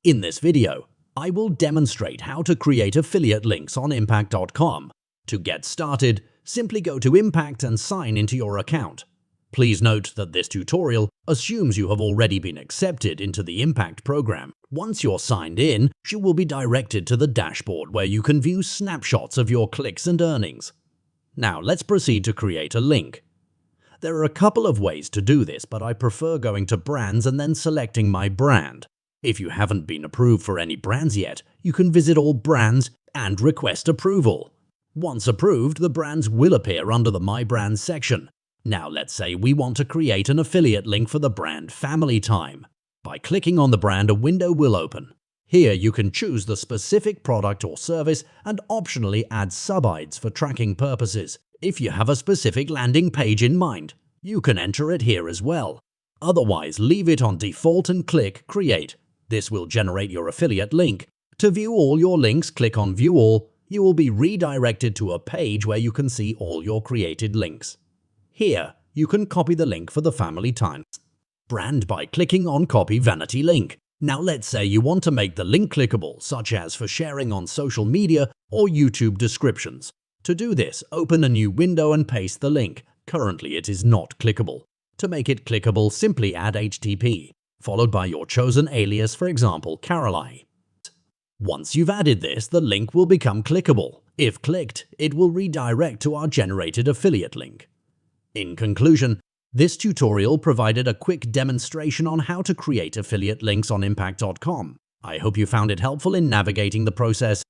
In this video, I will demonstrate how to create affiliate links on Impact.com. To get started, simply go to Impact and sign into your account. Please note that this tutorial assumes you have already been accepted into the Impact program. Once you're signed in, you will be directed to the dashboard where you can view snapshots of your clicks and earnings. Now let's proceed to create a link. There are a couple of ways to do this, but I prefer going to Brands and then selecting my brand. If you haven't been approved for any brands yet, you can visit all brands and request approval. Once approved, the brands will appear under the My Brands section. Now let's say we want to create an affiliate link for the brand Family Time. By clicking on the brand, a window will open. Here you can choose the specific product or service and optionally add subides for tracking purposes. If you have a specific landing page in mind, you can enter it here as well. Otherwise, leave it on default and click Create. This will generate your affiliate link. To view all your links, click on View All. You will be redirected to a page where you can see all your created links. Here, you can copy the link for the Family Time brand by clicking on Copy Vanity Link. Now let's say you want to make the link clickable, such as for sharing on social media or YouTube descriptions. To do this, open a new window and paste the link. Currently, it is not clickable. To make it clickable, simply add HTTP, followed by your chosen alias, for example, Caroline. Once you've added this, the link will become clickable. If clicked, it will redirect to our generated affiliate link. In conclusion, this tutorial provided a quick demonstration on how to create affiliate links on Impact.com. I hope you found it helpful in navigating the process.